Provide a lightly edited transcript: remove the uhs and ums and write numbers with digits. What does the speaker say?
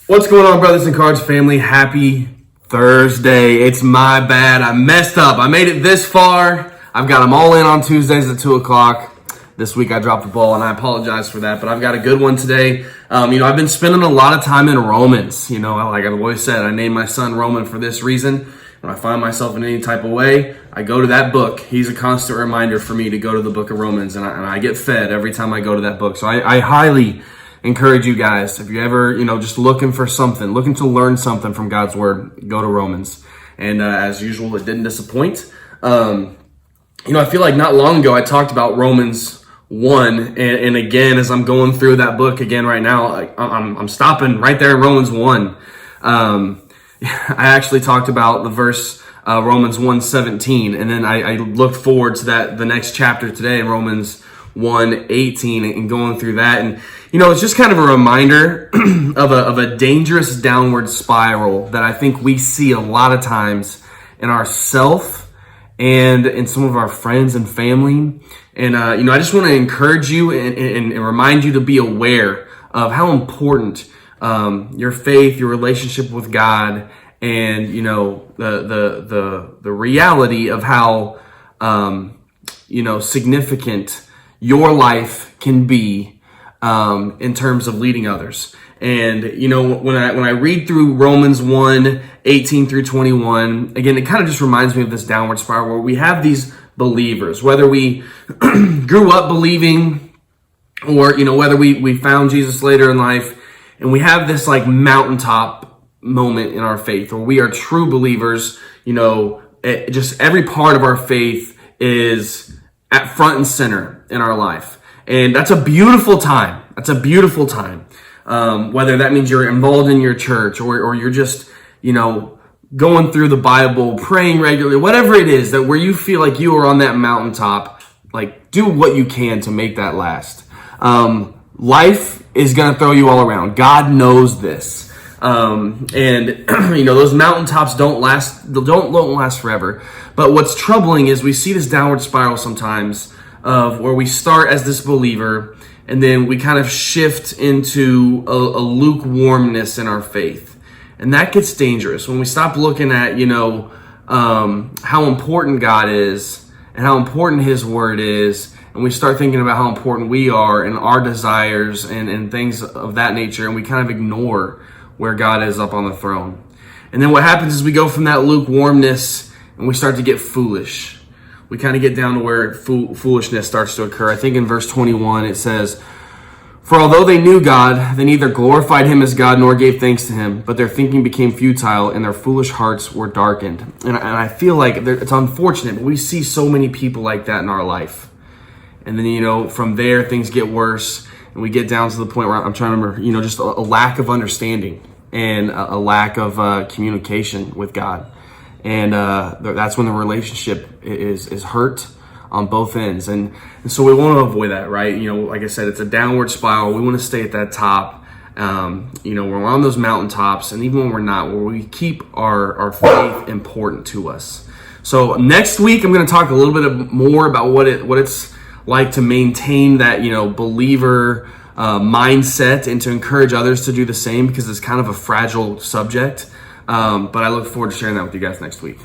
What's going on, brothers and cards family? Happy Thursday. It's my bad. I messed up. I made it this far. I've got them all in on Tuesdays at 2 o'clock. This week I dropped the ball, and I apologize for that, but I've got a good one today. I've been spending a lot of time in Romans. Like I've always said, I named my son Roman for this reason. When I find myself in any type of way, I go to that book. He's a constant reminder for me to go to the book of Romans, and I get fed every time I go to that book. So I highly encourage you guys, if you're ever, just looking for something, looking to learn something from God's Word, go to Romans. And as usual, it didn't disappoint. I feel like not long ago I talked about Romans 1, and again, as I'm going through that book again right now, I'm stopping right there in Romans 1. I actually talked about the verse Romans 1:17, and then I looked forward to the next chapter today in Romans 1:18 and going through that. And it's just kind of a reminder of a dangerous downward spiral that I think we see a lot of times in ourself and in some of our friends and family. And I just want to encourage you and remind you to be aware of how important your faith, your relationship with God, and the reality of how significant your life can be in terms of leading others. And when I read through Romans 1:18 through 21, again, it kind of just reminds me of this downward spiral where we have these believers, whether we grew up believing or whether we found Jesus later in life, and we have this like mountaintop moment in our faith where we are true believers. Just every part of our faith is at front and center in our life. And that's a beautiful time. Whether that means you're involved in your church or you're just, going through the Bible, praying regularly, whatever it is that where you feel like you are on that mountaintop, like do what you can to make that last. Life is going to throw you all around. God knows this. Those mountaintops don't last forever. But what's troubling is we see this downward spiral sometimes of where we start as this believer and then we kind of shift into a lukewarmness in our faith. And that gets dangerous when we stop looking at, how important God is and how important His Word is. And we start thinking about how important we are and our desires and things of that nature. And we kind of ignore where God is up on the throne. And then what happens is we go from that lukewarmness and we start to get foolish. We kind of get down to where foolishness starts to occur. I think in verse 21 it says, "For although they knew God, they neither glorified Him as God nor gave thanks to Him, but their thinking became futile and their foolish hearts were darkened." And I feel like it's unfortunate, but we see so many people like that in our life. And then, from there things get worse and we get down to the point where I'm trying to remember, just a lack of understanding and a lack of communication with God. And that's when the relationship is hurt on both ends. And so we want to avoid that, right? Like I said, it's a downward spiral. We want to stay at that top. We're on those mountaintops, and even when we're not, where we keep our faith important to us. So next week, I'm going to talk a little bit more about what it's like to maintain that, believer mindset and to encourage others to do the same, because it's kind of a fragile subject. But I look forward to sharing that with you guys next week.